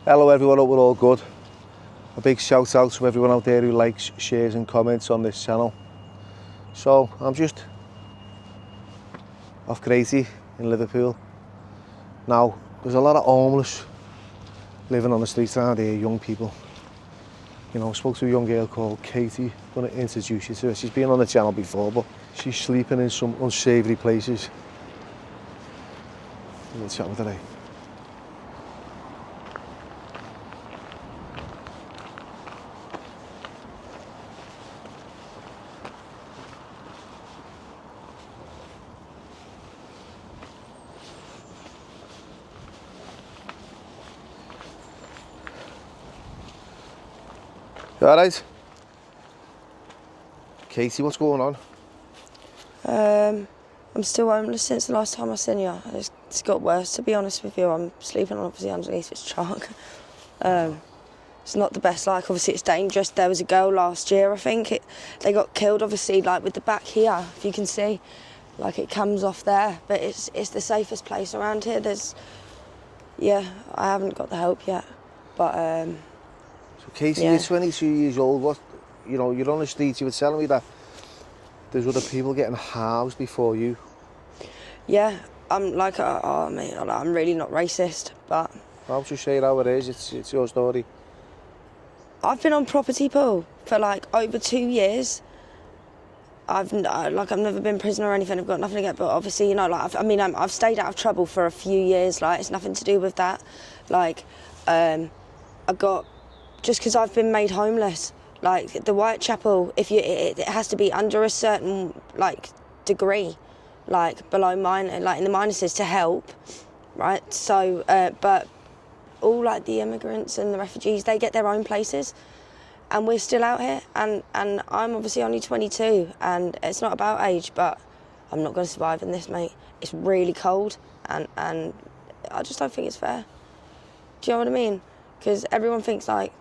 Hello everyone, hope we're all good. A big shout out to everyone out there who likes, shares and comments on this channel. So, I'm just off Crazy in Liverpool. Now, there's a lot of homeless living on the streets around here, young people. You know, I spoke to a young girl called Katie. I'm going to introduce you to her. She's been on the channel before, but she's sleeping in some unsavoury places. I'm going to chat with her. You alright? Katie, what's going on? I'm still homeless since the last time I seen you. It's got worse, to be honest with you. I'm sleeping obviously underneath this truck. It's not the best, like obviously it's dangerous. There was a girl last year, I think. They got killed obviously like with the back here, if you can see. Like it comes off there, but it's the safest place around here. I haven't got the help yet, but So Katie, you're 22 years old. You're on the streets. You were telling me that there's other people getting housed before you. Yeah, I'm like, I'm really not racist, but I'll just say how it is. It's your story. I've been on property pool for like over 2 years. I've never been prison or anything. I've got nothing to get, but obviously, I've stayed out of trouble for a few years. Like it's nothing to do with that. Like, just because I've been made homeless, like the Whitechapel, it has to be under a certain like degree, like below mine, like in the minuses to help, right? So, but all like the immigrants and the refugees, they get their own places, and we're still out here. And I'm obviously only 22, and it's not about age, but I'm not going to survive in this, mate. It's really cold, and I just don't think it's fair. Do you know what I mean? Because everyone thinks like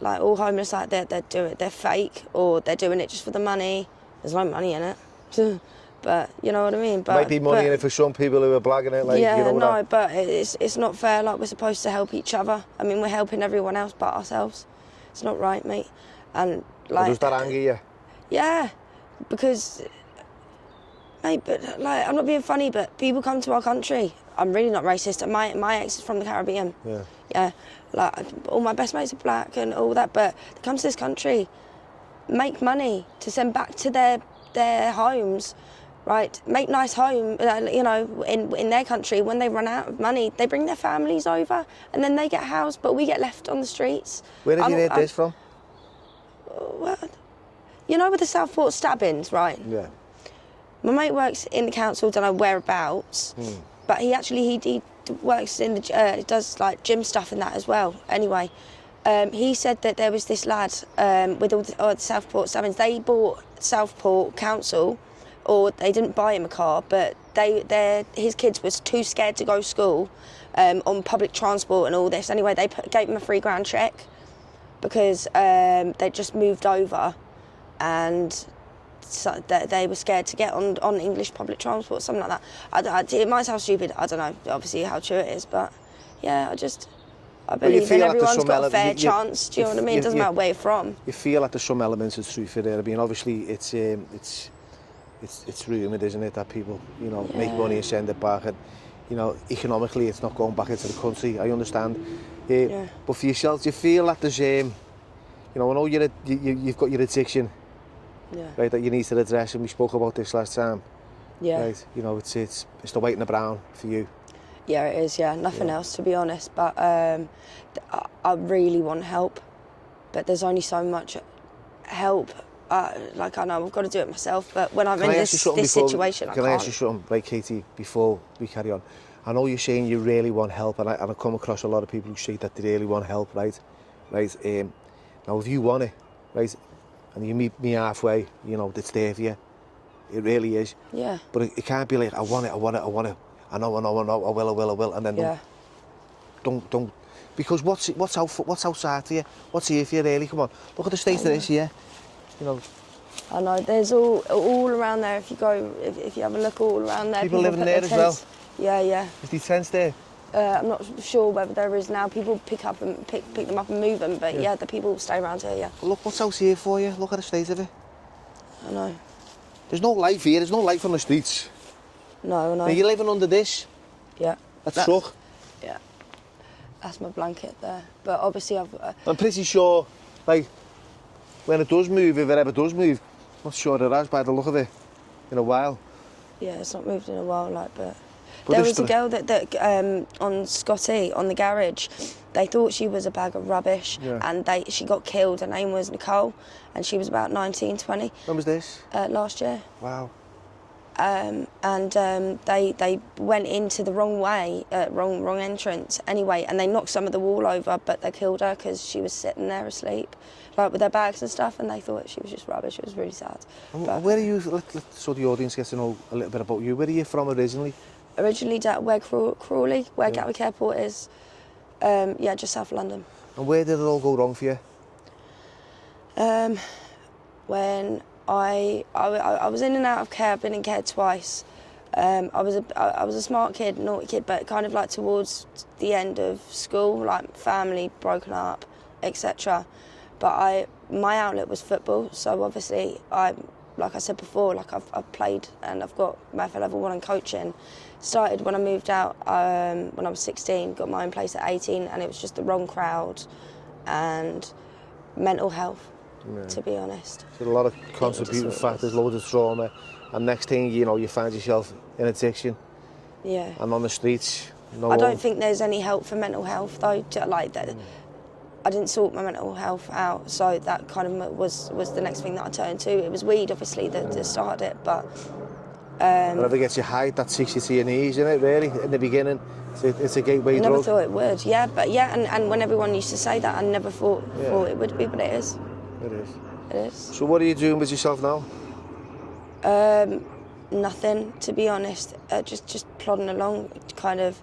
all homeless, like they're fake, or they're doing it just for the money. There's no money in it, but you know what I mean. But might be money in it for some people who are blagging it. Like, yeah, you know, no, but it's not fair. Like we're supposed to help each other. I mean, we're helping everyone else but ourselves. It's not right, mate. And like, does that anger you? Yeah, because, mate, but like I'm not being funny, but people come to our country. I'm really not racist. My ex is from the Caribbean. Yeah. Yeah, like all my best mates are black and all that, but they come to this country, make money to send back to their homes, right? Make nice home, in their country. When they run out of money, they bring their families over, and then they get housed, but we get left on the streets. Where have you heard this from? Well, with the Southport stabbings, right? Yeah. My mate works in the council, don't know whereabouts, but he works in does like gym stuff and that as well. Anyway, he said that there was this lad with all the Southport stabbings. They bought Southport Council, or they didn't buy him a car, but his kids was too scared to go to school on public transport and all this. Anyway, they gave him a £3,000 cheque because they just moved over, and so they were scared to get on English public transport, something like that. It might sound stupid, I don't know, obviously how true it is, but yeah, I believe that everyone's got a fair chance, do you know what I mean? It doesn't matter where you're from. You feel like there's some elements of truth there. I mean, obviously it's rumoured, isn't it, that people, make money and send it back, and, economically it's not going back into the country, I understand. But for yourself, do you feel that there's, I know you've got your addiction, right, that you need to address, and we spoke about this last time. Yeah. Right, it's the white and the brown for you. Yeah, it is, nothing else, to be honest, but I really want help, but there's only so much help. Like I know I've got to do it myself, but when I'm in this situation, I can't. Can I ask you something, right, Katie, before we carry on? I know you're saying you really want help, and I come across a lot of people who say that they really want help, right? Now, if you want it, right, and you meet me halfway, it's there for you. It really is. Yeah. But it can't be like, I want it. I know, I will, and then don't. Because what's outside for you? What's here for you, really? Come on, look at the state of this here. I know, there's all around there. If you have a look all around there. People living there as well. Yeah. Is these tents there? I'm not sure whether there is now. People pick them up and move them, but yeah, the people stay around here, yeah. Well, look what's out here for you. Look at the state of it. I know. There's no life here. There's no life on the streets. No, I know. Are you living under this? Yeah. That's truck? Yeah. That's my blanket there. But obviously I'm pretty sure, like, when it does move, if it ever does move, I'm not sure it has by the look of it, in a while. Yeah, it's not moved in a while, like, but there was a girl that on Scotty, on the garage, they thought she was a bag of rubbish, and she got killed. Her name was Nicole, and she was about 19, 20. When was this? Last year. Wow. They went into the wrong way, wrong entrance anyway, and they knocked some of the wall over, but they killed her because she was sitting there asleep, like with her bags and stuff, and they thought she was just rubbish. It was really sad. And where are you, so the audience gets to know a little bit about you, where are you from originally? Originally where Crawley, where Gatwick Airport is, just south of London. And where did it all go wrong for you? When I was in and out of care. I've been in care twice. I was a smart kid, naughty kid, but kind of like towards the end of school, like family broken up, etc. But my outlet was football, so obviously like I said before, like I've played and I've got my level 1 in coaching. Started when I moved out when I was 16, got my own place at 18, and it was just the wrong crowd and mental health. Yeah. To be honest. So a lot of contributing factors, loads of trauma, and next thing you know, you find yourself in addiction. Yeah. And on the streets. I don't think there's any help for mental health though. Like that, I didn't sort my mental health out, so that kind of was the next thing that I turned to. It was weed, obviously, that started it, but. Whatever gets you high, that takes you to your knees, isn't it? Really, in the beginning, it's a gateway drug. I never thought it would. Yeah, but and when everyone used to say that, I never thought it would be, but it is. It is. It is. So what are you doing with yourself now? Nothing, to be honest. Just plodding along. Kind of.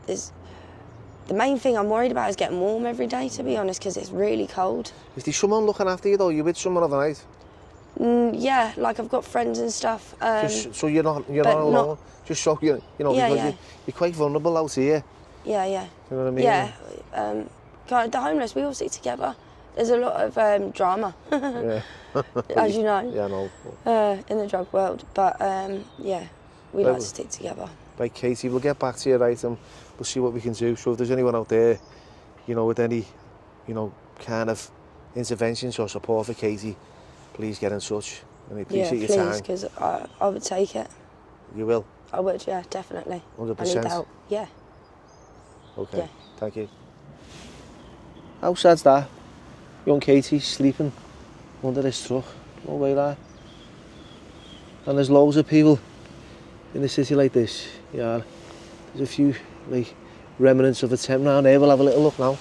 The main thing I'm worried about is getting warm every day, to be honest, because it's really cold. Is there someone looking after you though? You with someone overnight? Yeah, like I've got friends and stuff. So you're not alone. Just so because you're quite vulnerable out here. Yeah. You know what I mean? Yeah. Kind of the homeless, we all stick together. There's a lot of drama, as you know. Yeah, I know. In the drug world, but we like to stick together. Right, Katie, we'll get back to you, right, and we'll see what we can do. So if there's anyone out there, with any, kind of interventions or support for Katie, please get in touch. And I appreciate your time. Yeah, please, because I would take it. You will? I would, yeah, definitely. 100%? I need the help, yeah. Okay, yeah. Thank you. How sad's that? Young Katie sleeping under this truck. No way, lad. And there's loads of people in a city like this. Yeah, there's a few like remnants of a tent round here. We'll have a little look now.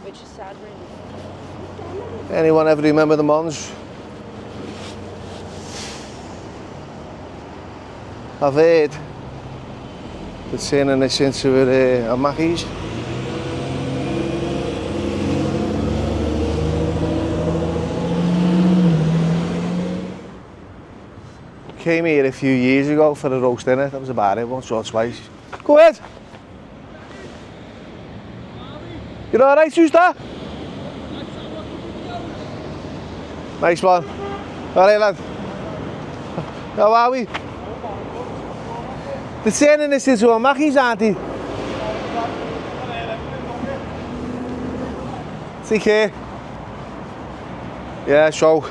Which is sad, really. Anyone ever remember the Mons? I've heard they're turning this into a Mackey's. Came here a few years ago for a roast dinner. That was about it, once or twice. Go ahead. You alright, who's that? Nice one. Alright, lad. How are we? They're turning this into a Mackey's, aren't they? Take care. Yeah, so.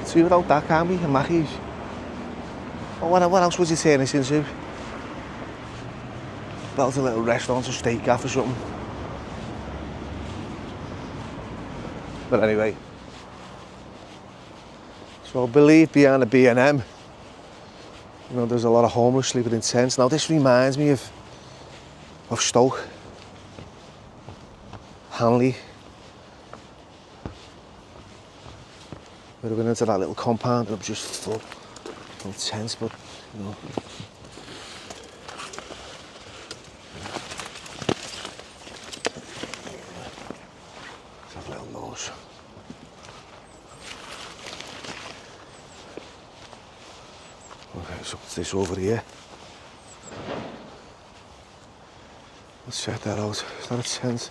See, without that, can't we? A Mackey's. Oh, what else would you turn this into? Built a little restaurant, a steak gaff or something. But anyway. So I believe behind the B&M, there's a lot of homeless sleeping in tents. Now this reminds me of Stoke, Hanley. We'd have been into that little compound and it was just full of tents, but knows? Okay, so what's this over here? Let's check that out. Is that a tent?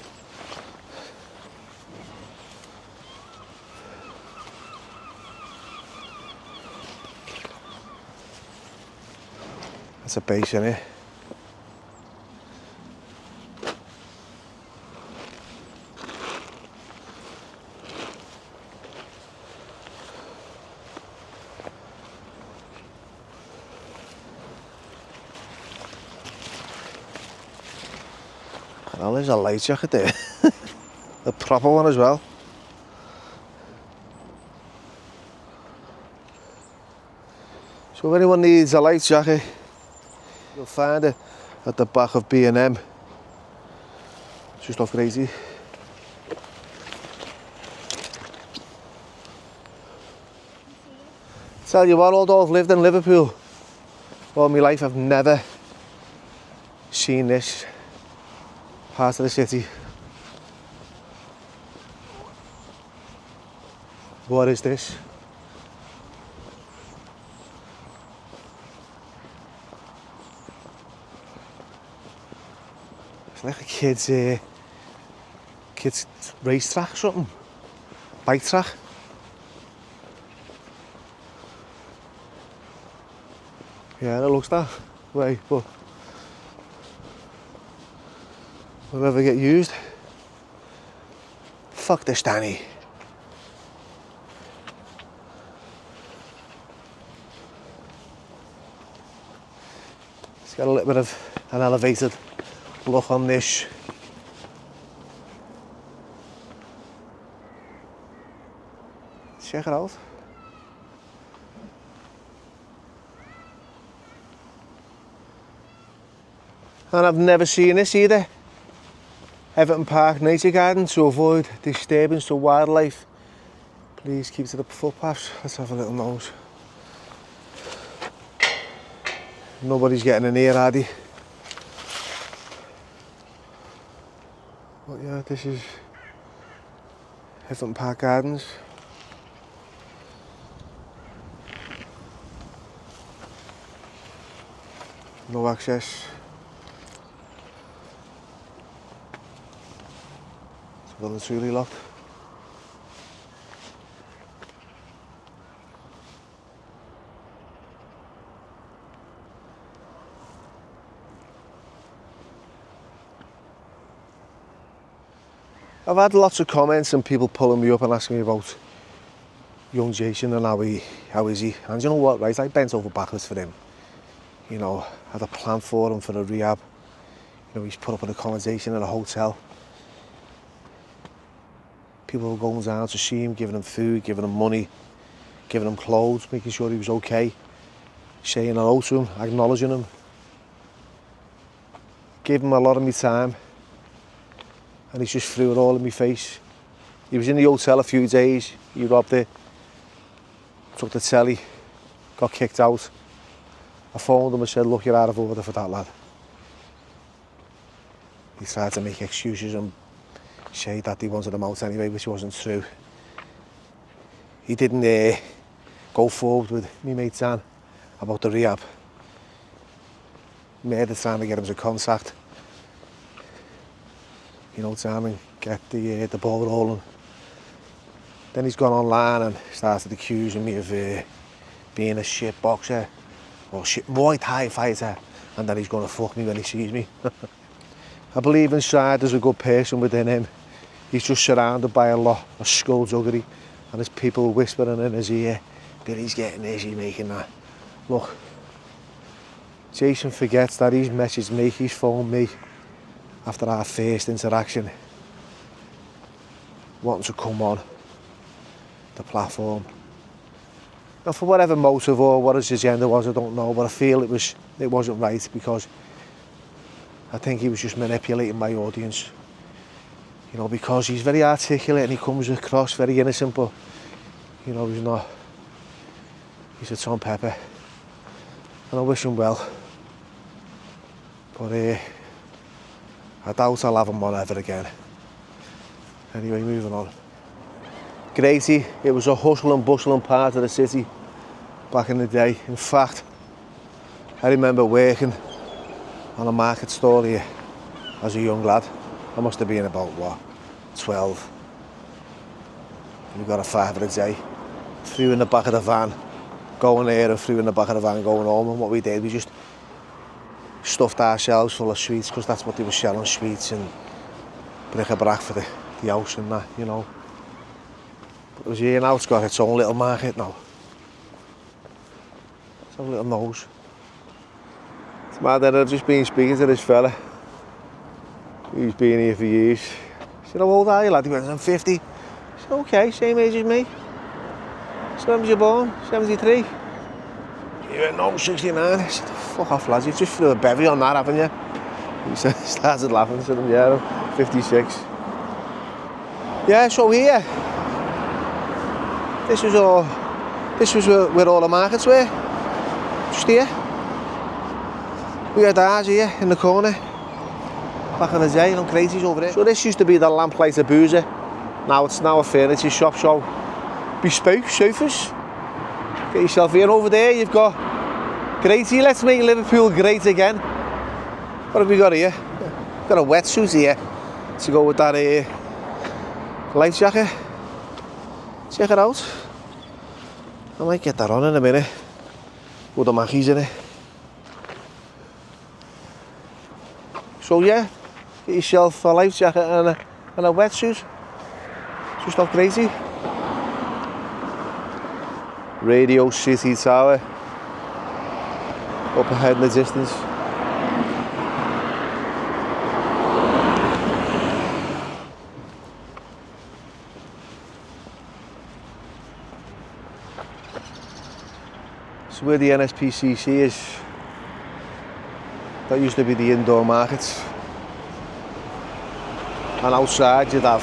That's a base in it. And there's a light jacket there. A proper one as well. So if anyone needs a light jacket, you'll find it at the back of B&M. Just off Crazy. Tell you what, although I've lived in Liverpool all my life, I've never seen this part of the city. What is this? It's like a kid's racetrack or something. Bike track. Yeah, it looks that way, but will it ever get used? Fuck this, Danny. It's got a little bit of an elevated look on this. Check it out. And I've never seen this either. Everton Park Nature Garden, to avoid disturbance to wildlife. Please keep to the footpaths. Let's have a little nose. Nobody's getting in here, are they? But yeah, this is Everton Park Gardens. No access. Well, it's really locked. I've had lots of comments and people pulling me up and asking me about young Jason and how is he. And you know what, right? I bent over backwards for him. You know, had a plan for him for a rehab. You know, he's put up an accommodation in a hotel. People were going down to see him, giving him food, giving him money, giving him clothes, making sure he was okay, saying hello to him, acknowledging him. Gave him a lot of my time, and he just threw it all in my face. He was in the hotel a few days, he robbed it, took the telly, got kicked out. I phoned him and said, look, you're out of order for that lad. He tried to make excuses and say that he wanted him out anyway, which wasn't true. He didn't go forward with me mate Dan about the rehab. Made the time to get him to contact, you know, time and get the ball rolling. Then he's gone online and started accusing me of being a shit boxer or shit Muay Thai fighter, and that he's going to fuck me when he sees me. I believe inside there's a good person within him. He's just surrounded by a lot of skullduggery, and there's people whispering in his ear, Billy's getting this, he's making that. Look, Jason forgets that he's messaged me, he's phoned me after our first interaction, wanting to come on the platform. Now, for whatever motive or what his agenda was, I don't know, but I feel it wasn't right, because I think he was just manipulating my audience. You know, because he's very articulate and he comes across very innocent, but, you know, he's not. He's a Tom Pepper. And I wish him well. But I doubt I'll have him on ever again. Anyway, moving on. Grady, it was a hustle and bustling part of the city back in the day. In fact, I remember working on a market stall here as a young lad. I must have been about, what, 12. We got a £5 a day, threw in the back of the van, going there and threw in the back of the van going home. And what we did, we just stuffed our shelves full of sweets, because that's what they were selling, sweets and bric-a-brac for the house and that, you know. But it was here now, it's got its own little market now. Let's have a little nose. It's mad that I've just been speaking to this fella. He's been here for years. I said, how old are you, lad? He went, I'm 50. I said, okay, same age as me. I said, when was you born? 73. He went, no, 69. I said, fuck off, lads, you've just threw a bevy on that, haven't you? He said, started laughing. I said, yeah, I'm 56. Yeah, so here, this was where all the markets were. Just here. We had ours here in the corner. Back in the day, and Crazy's over there. So this used to be the Lamplighter Boozer. Now it's a furniture shop, so bespoke sofas. Get yourself here. Over there you've got Crazy, let's make Liverpool great again. What have we got here? We've got a wetsuit here to go with that life jacket. Check it out. I might get that on in a minute. With the Mackies in it. So yeah, get yourself a life jacket and a wetsuit. Just off Crazy. Radio City Tower. Up ahead in the distance. So where the NSPCC is, that used to be the indoor markets. And outside you'd have,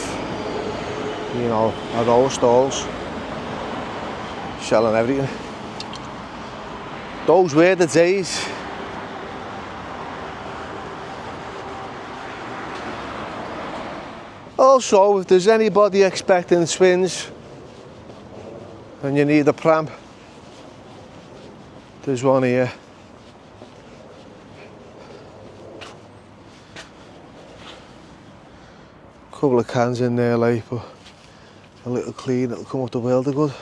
you know, a row of stalls selling everything. Those were the days. Also, if there's anybody expecting twins and you need a pram, there's one here. Couple of cans in there, like, but a little clean, it'll come up the world of good.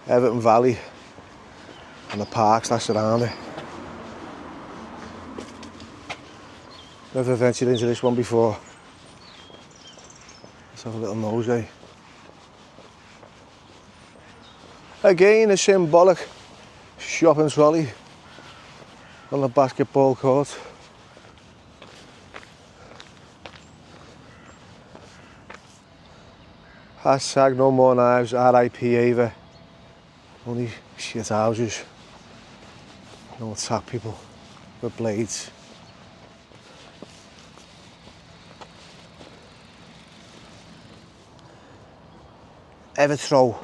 Everton Valley and the parks that surround it. Never ventured into this one before. Let's have a little nosy. Again, a symbolic shopping trolley on the basketball court. Hashtag no more knives, RIP Ava. Only shit houses. Don't attack people with blades. Everton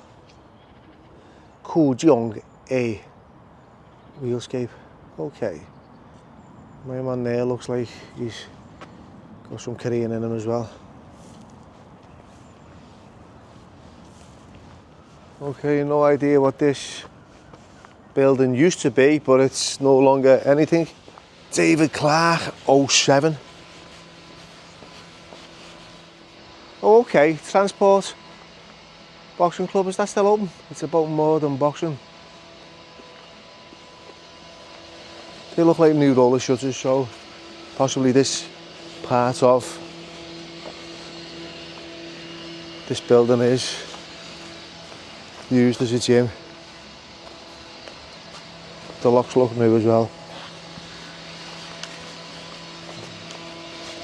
Park, Young A wheelscape. Okay. My man there looks like he's got some Korean in him as well. Okay, no idea what this building used to be, but it's no longer anything. David Clark, 07. Oh, okay, Transport Boxing Club, is that still open? It's about more than boxing. They look like new roller shutters, so possibly this part of this building is used as a gym. The locks look new as well.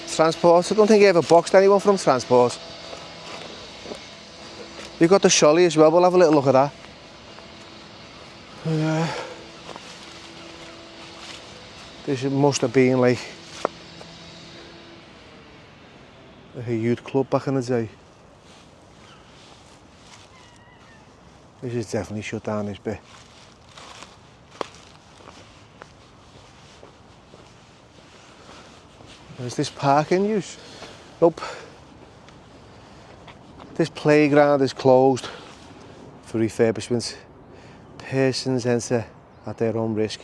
Transport, I don't think I ever boxed anyone from Transport. You've got the Sholly as well, we'll have a little look at that. Yeah. This must have been like a youth club back in the day. This is definitely shut down, this bit. Is this park in use? Nope. This playground is closed for refurbishment. Persons enter at their own risk.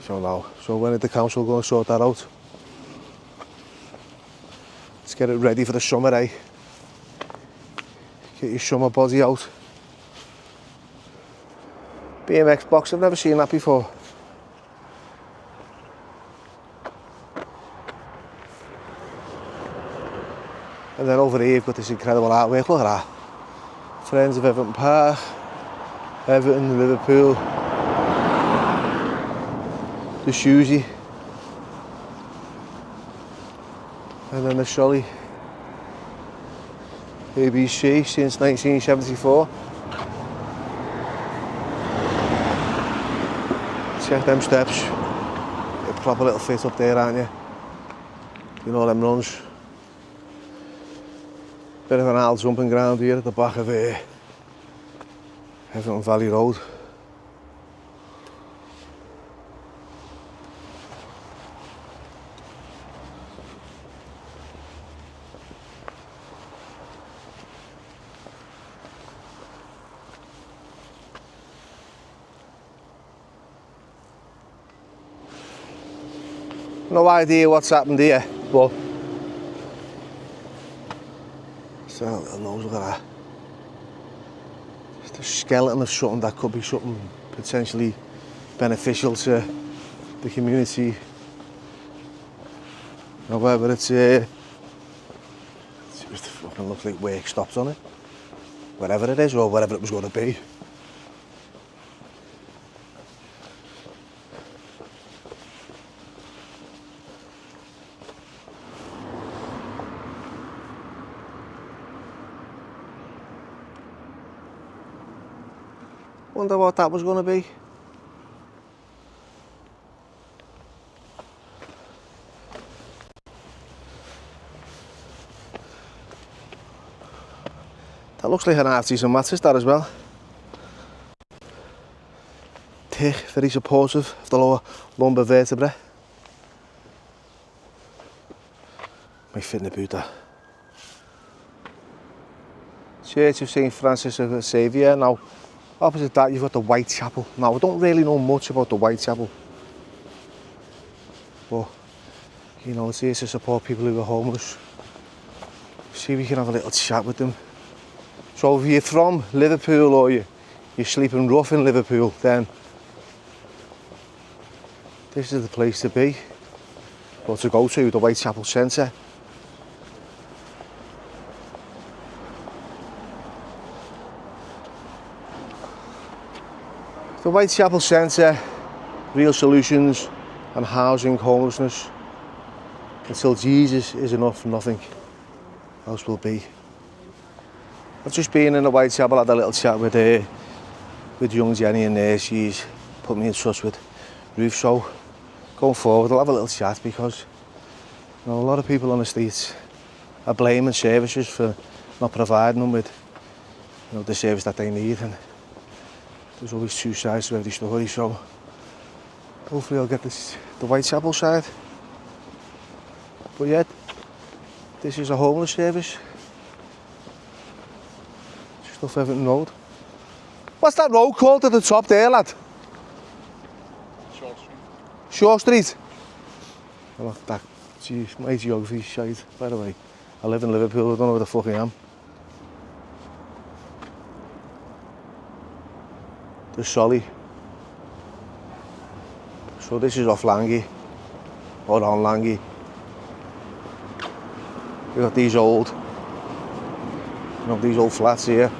So now, so when is the council going to sort that out? Let's get it ready for the summer, eh? Get your summer body out. BMX box, I've never seen that before. And then over here you've got this incredible artwork, look at that. Friends of Everton Park, Everton, Liverpool, the Shoesy, and then the Solly, ABC since 1974. Check them steps, a proper little fit up there, aren't you? You know them runs. Bit of an old jumping ground here at the back of Everton Valley Road. No idea what's happened here, but it's a little nose, look at that. It's the skeleton of something that could be something potentially beneficial to the community. However, it just fucking looks like work stops on it. Wherever it is, or wherever it was going to be. Wonder what that was going to be. That looks like an half-decent mattress, that as well. Thick, very supportive of the lower lumbar vertebrae. Might fit in the boot, that. Church of St Francis of Xavier. Now, opposite that you've got the Whitechapel. Now, I don't really know much about the Whitechapel, but you know, it's here to support people who are homeless. See if we can have a little chat with them. So if you're from Liverpool or you're sleeping rough in Liverpool, then this is the place to be, or to go to, the Whitechapel Centre. The Whitechapel Centre, real solutions and housing homelessness. Until Jesus is enough, nothing else will be. I've just been in the Whitechapel, had a little chat with young Jenny in there. She's put me in touch with Ruth, so going forward I'll have a little chat, because you know, a lot of people on the streets are blaming services for not providing them with, you know, the service that they need, and there's always two sides to every story, so hopefully I'll get the Whitechapel side. But yeah, this is a homeless service. Just off Everton Road. What's that road called at the top there, lad? Short Street. Short Street? Well, that, geez, my geography's shite, by the way. I live in Liverpool, I don't know where the fuck I am. The Solly. So this is off Langy, or on Langy. We've got these old, you know, these old flats here.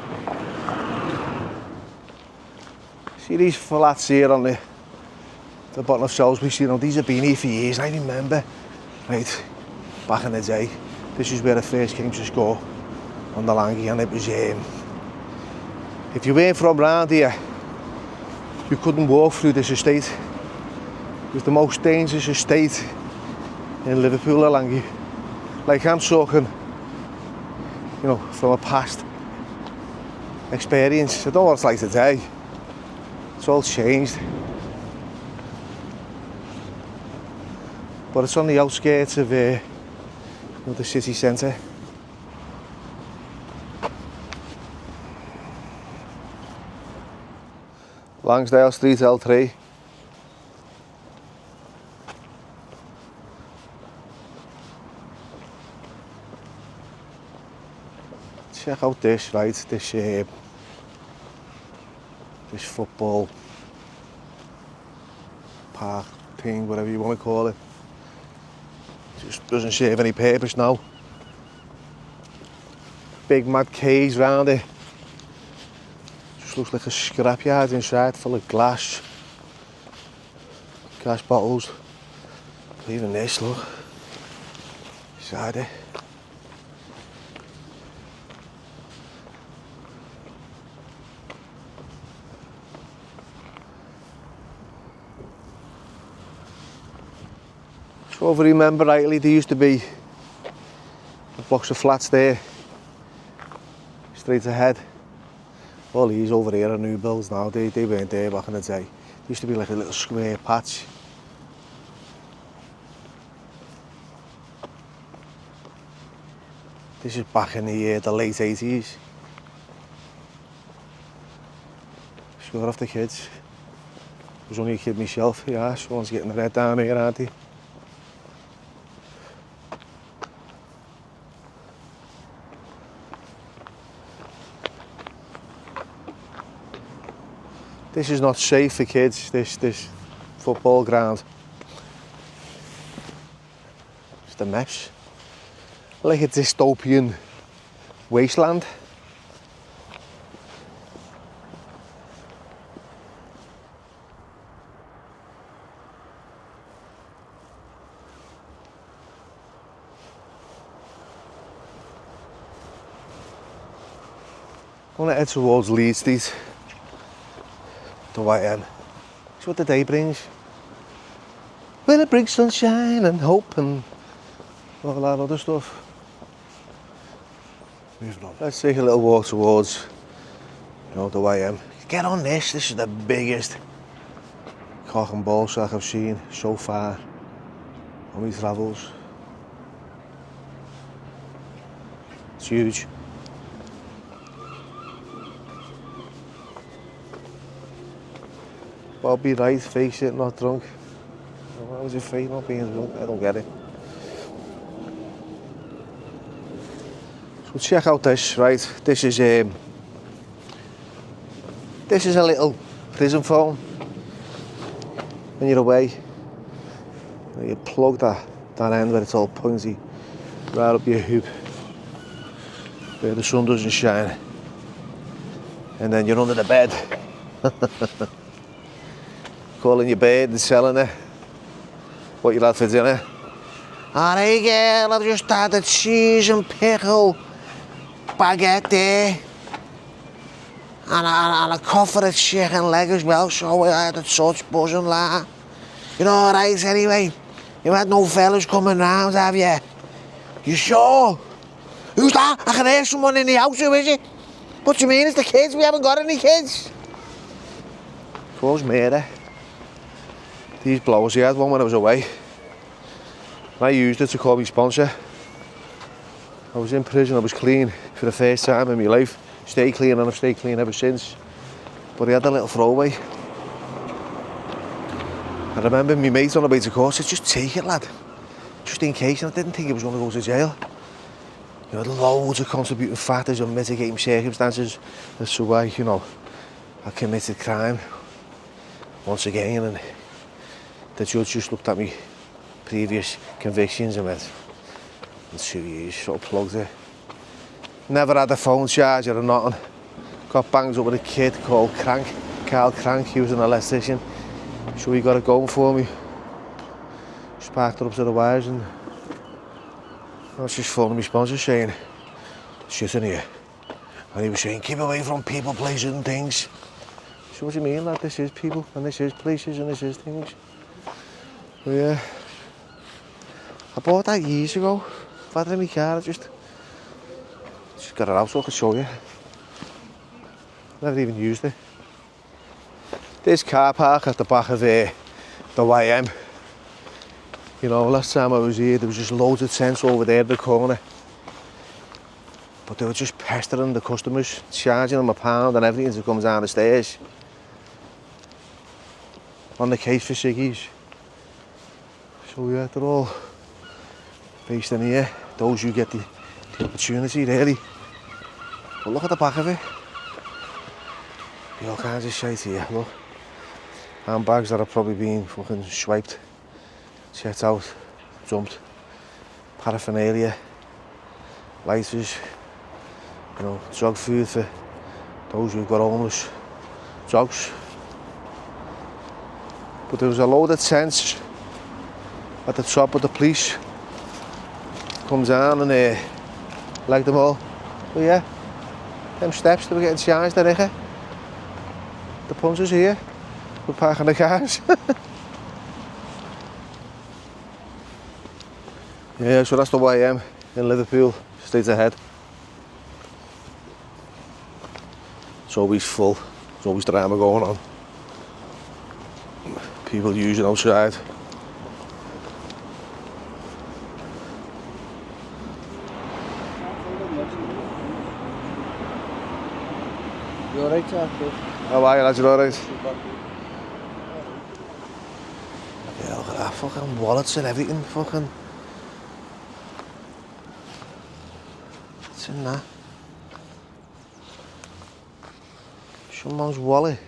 See these flats here on the bottom of Salisbury, you know, these have been here for years. I remember, right, back in the day, this is where I first came to school, on the Langy, and it was, if you weren't from round here, you couldn't walk through this estate. It was the most dangerous estate in Liverpool, Langy. Like, I'm talking, you know, from a past experience. I don't know what it's like today. It's all changed. but it's on the outskirts of the city centre. Langsdale Street L3. Check out this, right? This football park thing, whatever you want to call it. Just doesn't serve any purpose now. Big mad cage round it. Just looks like a scrapyard inside, full of glass bottles. Even this, look, inside it. So if I remember rightly, there used to be blocks of flats there, straight ahead. All these over here are new builds now, they weren't there back in the day. There used to be like a little square patch. This is back in the late 80s. Sure off the kids. I was only a kid myself, yeah, someone's getting their head down here, aren't they? This is not safe for kids, this football ground. It's a mess. Like a dystopian wasteland. I'm gonna head towards Leeds Street. The YM. It's what the day brings. Well, it brings sunshine and hope and all that other stuff. Moving on. Let's take a little walk towards, the YM. Get on this. This is the biggest cock and ball sack I've seen so far on my travels. It's huge. Bob be right, face it, not drunk. Why was it fake not being drunk? I don't get it. So check out this, right? This is a little prison phone. When you're away, you plug that end where it's all pointy right up your hoop, where the sun doesn't shine, and then you're under the bed. Calling your bed and selling it. What you had for dinner? Alright girl, I've just had a cheese and pickle baguette there. And a cough for a chicken leg as well, so I had such buzzing like. You're alright anyway. You had no fellas coming round, have you? You sure? Who's that? I can hear someone in the house, who is it? What do you mean, it's the kids? We haven't got any kids. Cause murder. These blowers, he had one when I was away. I used it to call me sponsor. I was in prison, I was clean for the first time in my life. Stay clean, and I've stayed clean ever since. But he had a little throwaway. I remember my mate on the way to court said, just take it, lad. Just in case, and I didn't think he was going to go to jail. Loads of contributing factors and mitigating circumstances as to why, I committed crime once again, and the judge just looked at me previous convictions and went, in 2 years, sort of plugged it. Never had a phone charger or nothing. Got banged up with a kid called Carl Crank, he was an electrician. So he got it going for me. Sparked it up to the wires, and I was just phoning my sponsor saying, shit in here. And he was saying, keep away from people, places and things. So what do you mean, lad? This is people, and this is places, and this is things. But yeah, I bought that years ago. I've had it in my car, I just got it out so I could show you. Never even used it. This car park at the back of the YM You know, last time I was here, there was just loads of tents over there in the corner. But they were just pestering the customers, charging them £1 and everything to come down the stairs. On the case for ciggies. So yeah, they're all based in here. Those who get the opportunity, really. But look at the back of it. All kinds of shit here, look. Handbags that have probably been fucking swiped, checked out, dumped. Paraphernalia, lighters, you know, dog food for those who've got homeless dogs. But there was a load of tents at the top of the police. Come down and like them all. But yeah, them steps they were getting charged, I reckon. The punters here were parking the cars. Yeah, so that's the YM in Liverpool, straight ahead. It's always full, there's always drama going on. People using outside. You alright, Jack? How are you, lads? You alright? Yeah, look at that, fucking wallets and everything, fucking. What's in that? Someone's wallet.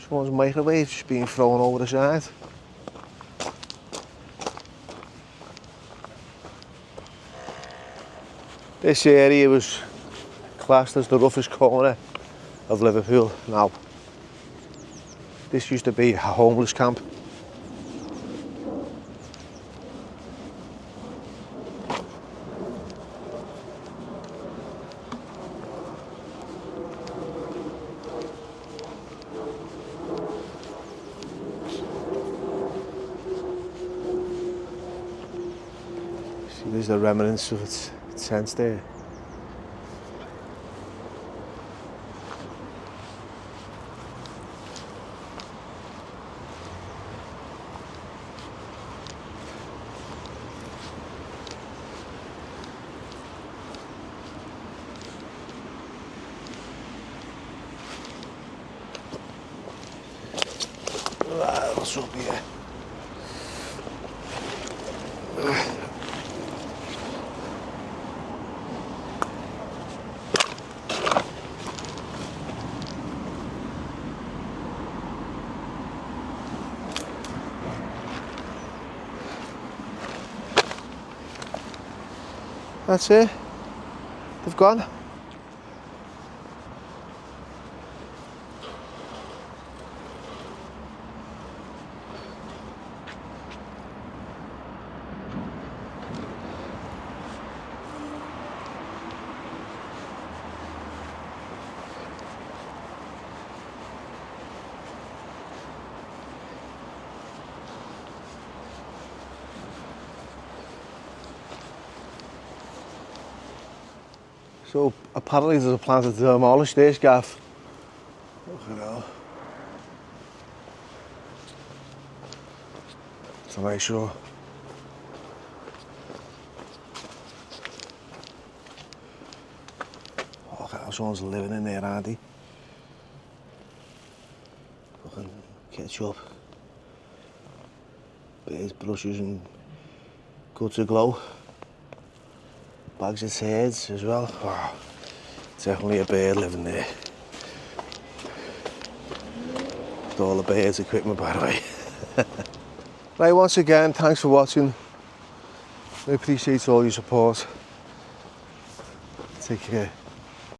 Someone's microwave just being thrown over the side. This area was classed as the roughest corner of Liverpool now. This used to be a homeless camp. See, there's the remnants of its tents there. What's up here? That's it. They've gone. So apparently there's a plan to demolish this gaff. Look at that. To make sure. Oh, look at that, someone's living in there, aren't they? Fucking ketchup. Bears, brushes and good to glow. Bags of turds as well. Oh, definitely a bird living there. With all the bird's equipment, by the way. Right, once again, thanks for watching. I appreciate all your support. Take care.